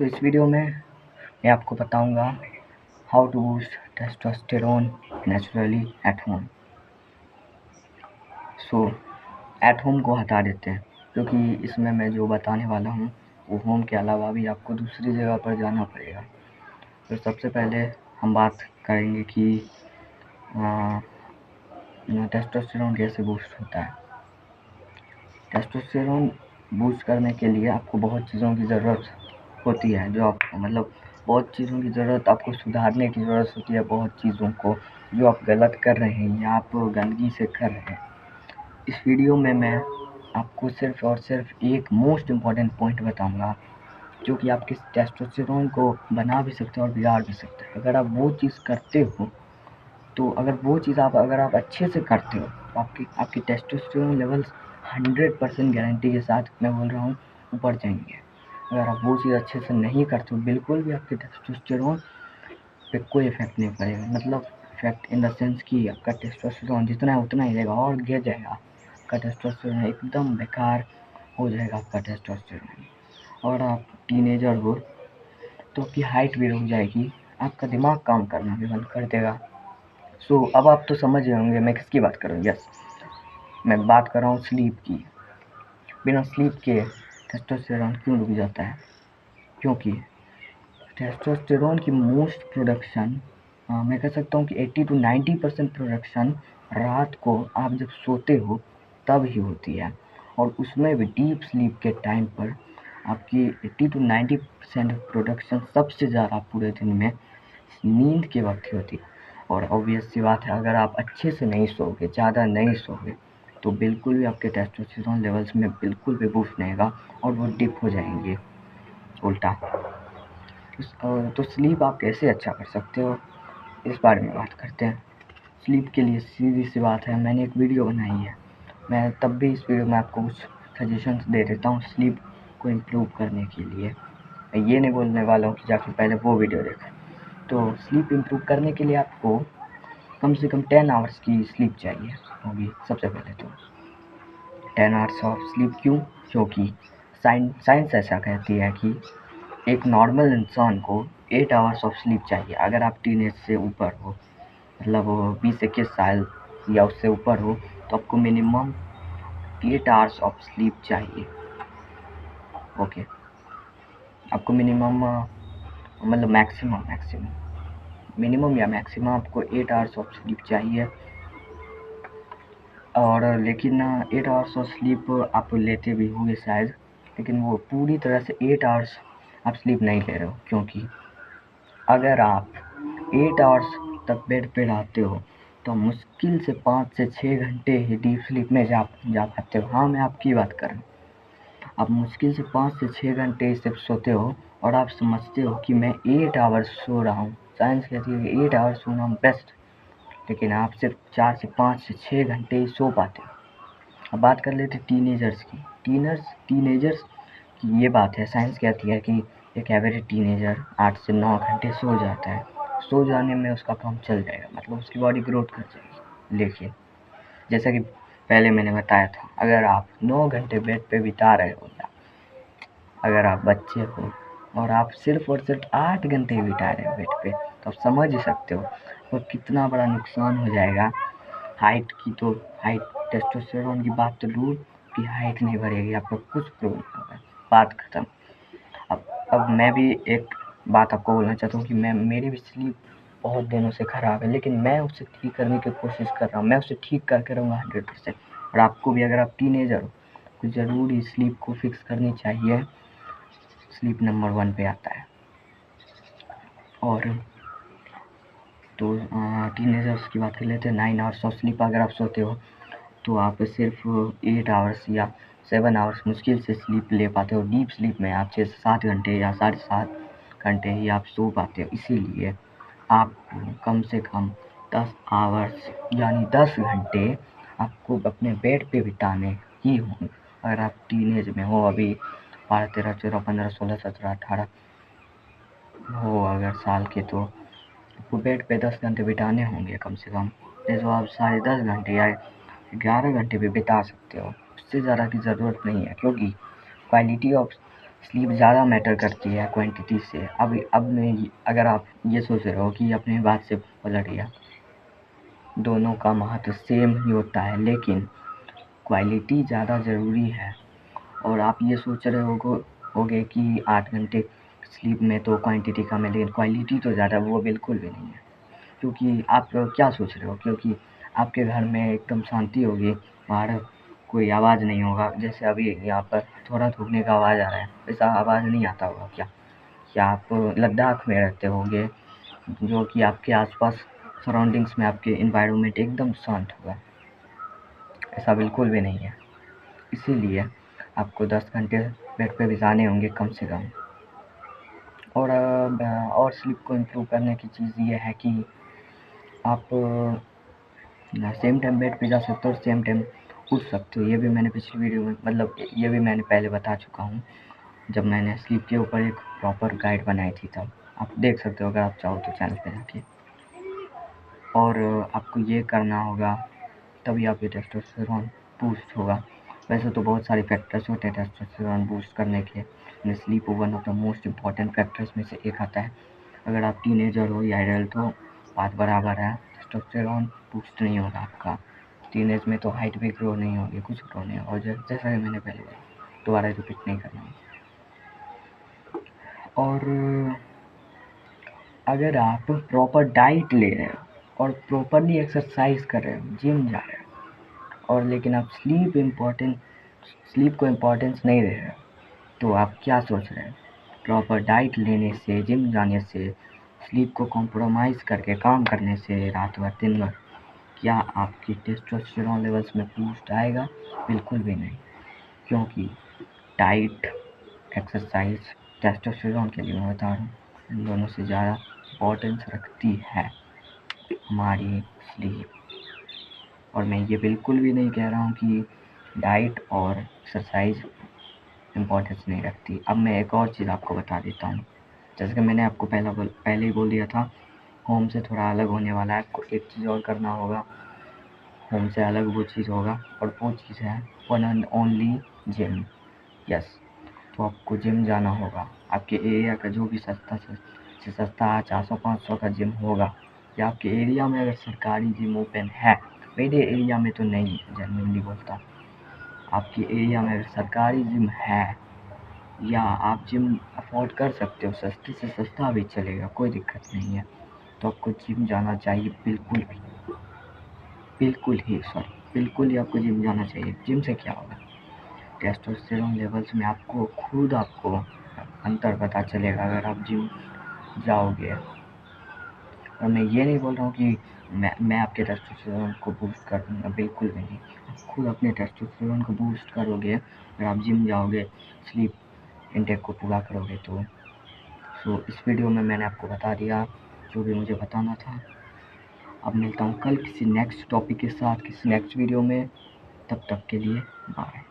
तो इस वीडियो में मैं आपको बताऊंगा how to boost testosterone naturally at home. So at home को हटा देते हैं क्योंकि इसमें मैं जो बताने वाला हूँ वो होम के अलावा भी आपको दूसरी जगह पर जाना पड़ेगा। तो सबसे पहले हम बात करेंगे कि टेस्टोस्टेरोन कैसे बूस्ट होता है। टेस्टोस्टेरोन बूस्ट करने के लिए आपको बहुत चीज़ों की ज़रूरत होती है, जो आप बहुत चीज़ों की ज़रूरत आपको सुधारने की ज़रूरत होती है, बहुत चीज़ों को जो आप गलत कर रहे हैं या आप गंदगी से कर रहे हैं। इस वीडियो में मैं आपको सिर्फ और सिर्फ एक मोस्ट इम्पॉर्टेंट पॉइंट बताऊंगा जो कि आपके टेस्टोस्टेरोन को बना भी सकते हैं और बिगाड़ भी सकते हैं। अगर आप वो चीज़ करते हो तो अगर आप अच्छे से करते हो तो आपकी टेस्टोस्टेरोन लेवल्स 100% गारंटी के साथ मैं बोल रहा हूँ ऊपर जाएंगे। अगर आप वो चीज़ अच्छे से नहीं करते हो बिल्कुल भी आपके टेस्टोस्टेरोन पे कोई इफेक्ट नहीं पड़ेगा। मतलब इफेक्ट इन द सेंस कि आपका टेस्टोस्टेरोन जितना है उतना ही रहेगा और गिर जाएगा। आपका टेस्टोस्टेरोन एकदम बेकार हो जाएगा आपका टेस्टोस्टेरोन। और आप टीनेजर हो तो आपकी हाइट भी रुक जाएगी, आपका दिमाग काम करना भी बंद कर देगा। सो अब आप तो समझ रहे होंगे मैं किसकी बात कर रहा हूँ। यस, मैं बात कर रहा हूँ स्लीप की। बिना स्लीप के टेस्टोस्टेरोन क्यों रुक जाता है? क्योंकि टेस्टोस्टेरोन की मोस्ट प्रोडक्शन मैं कह सकता हूँ कि 80 to 90% प्रोडक्शन रात को आप जब सोते हो तब ही होती है, और उसमें भी डीप स्लीप के टाइम पर आपकी 80 to 90% प्रोडक्शन सबसे ज़्यादा पूरे दिन में नींद के वक्त ही होती है। और ऑब्वियस सी बात है, अगर आप अच्छे से नहीं सोओगे, ज़्यादा नहीं सोओगे, तो बिल्कुल भी आपके टेस्टोस्टेरोन लेवल्स में बिल्कुल भी बूस्ट नहीं होगा और वो डिप हो जाएंगे उल्टा। तो स्लीप आप कैसे अच्छा कर सकते हो इस बारे में बात करते हैं। स्लीप के लिए सीधी सी बात है, मैंने एक वीडियो बनाई है। मैं तब भी इस वीडियो में आपको कुछ सजेशंस दे देता हूँ स्लीप को इम्प्रूव करने के लिए। मैं ये नहीं बोलने वाला हूँ कि जाके पहले वो वीडियो देखो। तो स्लीप इम्प्रूव करने के लिए आपको कम से कम 10 आवर्स की स्लीप चाहिए होगी। सबसे पहले तो 10 आवर्स ऑफ स्लीप क्यों? क्योंकि साइंस ऐसा कहती है कि एक नॉर्मल इंसान को 8 आवर्स ऑफ स्लीप चाहिए। अगर आप टीनेज से ऊपर हो, मतलब 20-21 साल या उससे ऊपर हो, तो आपको मिनिमम 8 आवर्स ऑफ स्लीप चाहिए। ओके, आपको मिनिमम मतलब मिनिमम या मैक्सिमम आपको 8 आवर्स ऑफ स्लीप चाहिए। और लेकिन 8 आवर्स ऑफ स्लीप आप लेते भी होंगे शायद, लेकिन वो पूरी तरह से 8 आवर्स आप स्लीप नहीं ले रहे हो। क्योंकि अगर आप 8 आवर्स तक बेड पे रहते हो तो मुश्किल से 5 से 6 घंटे ही डीप स्लीप में जा पाते हो। हाँ, मैं आपकी बात कर रहा हूँ। आप मुश्किल से 5 से 6 घंटे सिर्फ सोते हो और आप समझते हो कि मैं 8 आवर्स सो रहा हूँ। साइंस कहती है कि 8 आवर्स सोना बेस्ट, लेकिन आप सिर्फ 4 से 5 से 6 घंटे ही सो पाते हो। अब बात कर लेते टीनेजर्स की। टीनेजर्स की ये बात है, साइंस कहती है कि एक एवरेज टीनेजर 8 से 9 घंटे सो जाता है। सो जाने में उसका काम चल जाएगा, मतलब उसकी बॉडी ग्रोथ कर जाएगी। लेकिन जैसा कि पहले मैंने बताया था, अगर आप 9 घंटे बेड पे बिता रहे हो या अगर आप बच्चे हो और आप सिर्फ और सिर्फ 8 घंटे ही बिता रहे हो बेड पे, तो आप समझ ही सकते हो वो कितना बड़ा नुकसान हो जाएगा। हाइट टेस्टोस्टेरोन की बात तो दूर की हाइट नहीं बढ़ेगी, आपका कुछ प्रॉब्लम होगा, बात खत्म। अब मैं भी एक बात आपको बोलना चाहता हूँ कि मेरी भी स्लीप बहुत दिनों से ख़राब है, लेकिन मैं उसे ठीक करने की कोशिश कर रहा हूँ। मैं उसे ठीक करके रहूँगा 100%। और आपको भी, अगर आप टीनेजर हो तो ज़रूर ही स्लीप को फिक्स करनी चाहिए। स्लीप नंबर 1 पे आता है। और तो टीनेजर्स की बात कर लेते हैं। 9 आवर्स ऑफ स्लीप अगर आप सोते हो तो आप सिर्फ 8 आवर्स या 7 आवर्स मुश्किल से स्लीप ले पाते हो। डीप स्लीप में आप 6 से 7 घंटे या 7.5 घंटे ही आप सो पाते हो। इसीलिए आपको कम से कम 10 आवर्स यानी 10 घंटे आपको अपने बेड पे बिताने ही होंगे। अगर आप टीनेज में हो, अभी 12, 13, 14, 15, 16, 17, 18 हो अगर साल के, तो आपको बेड पे 10 घंटे बिताने होंगे कम से कम। तो आप 10.5 घंटे या 11 घंटे भी बिता सकते हो, उससे ज़्यादा की ज़रूरत नहीं है। क्योंकि क्वालिटी ऑफ स्लीप ज़्यादा मैटर करती है क्वांटिटी से। अब मैं अगर आप ये सोच रहे हो कि अपनी बात से पलटिए, दोनों का महत्व सेम ही होता है, लेकिन क्वालिटी ज़्यादा ज़रूरी है। और आप ये सोच रहे होगे कि 8 घंटे स्लीप में तो क्वांटिटी कम है, लेकिन क्वालिटी तो ज़्यादा, वो बिल्कुल भी नहीं है। क्योंकि आप क्या सोच रहे हो, क्योंकि आपके घर में एकदम शांति होगी, बाहर कोई आवाज़ नहीं होगा। जैसे अभी यहाँ पर थोड़ा थूकने का आवाज़ आ रहा है, वैसा आवाज़ नहीं आता होगा क्या? या आप लद्दाख में रहते होंगे, जो कि आपके आसपास सराउंडिंग्स में आपके इन्वायरमेंट एकदम शांत होगा? ऐसा बिल्कुल भी नहीं है। इसीलिए आपको 10 घंटे बेड पे बिताने होंगे कम से कम। और स्लीप को इम्प्रूव करने की चीज़ ये है कि आप सेम टाइम बेड पे जा सकते हो और सेम टाइम उठ सकते हो। ये भी मैंने पिछली वीडियो में, मतलब ये भी मैंने पहले बता चुका हूँ, जब मैंने स्लीप के ऊपर एक प्रॉपर गाइड बनाई थी, तब आप देख सकते हो अगर आप चाहो तो चैनल पे जाके। और आपको ये करना होगा, तभी आपकी टेस्टोस्टेरोन बूस्ट होगा। वैसे तो बहुत सारे फैक्टर्स होते हैं टेस्टोस्टेरोन बूस्ट करने के, लेकिन sleep one of the most important factors में से एक आता है। अगर आप टीनेजर हो या एडल्ट हो, बात बराबर है, टेस्टोस्टेरोन बूस्ट नहीं होगा आपका। टीनेज में तो हाइट भी ग्रो नहीं होगी, कुछ ग्रो नहीं होगा। और जैसा कि मैंने पहले बोला, दोबारा रिपीट नहीं करना है। और अगर आप प्रॉपर डाइट ले रहे हो और प्रॉपरली एक्सरसाइज कर रहे हो, जिम जा रहे हो, और लेकिन आप स्लीप को इम्पोर्टेंस नहीं दे रहे हो, तो आप क्या सोच रहे हो? प्रॉपर डाइट लेने से, जिम जाने से, स्लीप को कॉम्प्रोमाइज़ करके काम करने से रात भर दिन भर, क्या आपकी टेस्टोस्टेरोन लेवल्स में बूस्ट आएगा? बिल्कुल भी नहीं। क्योंकि डाइट, एक्सरसाइज टेस्टोस्टेरोन के लिए मैं बता रहा हूँ, इन दोनों से ज़्यादा इम्पोर्टेंस रखती है हमारी स्लीप। और मैं ये बिल्कुल भी नहीं कह रहा हूँ कि डाइट और एक्सरसाइज इम्पोर्टेंस नहीं रखती। अब मैं एक और चीज़ आपको बता देता हूँ। जैसे कि मैंने आपको पहले ही बोल दिया था, होम से थोड़ा अलग होने वाला है। आपको एक चीज़ और करना होगा, होम से अलग वो चीज़ होगा, और वो चीज़ है one and only gym. Yes, तो आपको जिम जाना होगा। आपके एरिया का जो भी सस्ता से सस्ता 400-500 का जिम होगा, या आपके एरिया में अगर सरकारी जिम ओपन है, मेरे एरिया में तो नहीं है, जेन्युइनली बोलता हूँ। आपके एरिया में अगर सरकारी जिम है, या आप जिम अफोर्ड कर सकते हो, सस्ते से सस्ता भी चलेगा, कोई दिक्कत नहीं है, तो आपको जिम जाना चाहिए। बिल्कुल ही आपको जिम जाना चाहिए। जिम से क्या होगा? टेस्टोस्टेरोन लेवल्स में आपको अंतर पता चलेगा अगर आप जिम जाओगे। और मैं ये नहीं बोल रहा हूँ कि मैं आपके टेस्टोस्टेरोन को बूस्ट कर दूँगा, बिल्कुल भी नहीं। आप खुद अपने टेस्टोस्टेरोन को बूस्ट करोगे अगर आप जिम जाओगे, स्लीप इनटेक को पूरा करोगे तो। सो इस वीडियो में मैंने आपको बता दिया जो भी मुझे बताना था। अब मिलता हूँ कल किसी नेक्स्ट टॉपिक के साथ, किसी नेक्स्ट वीडियो में। तब तक के लिए बाय।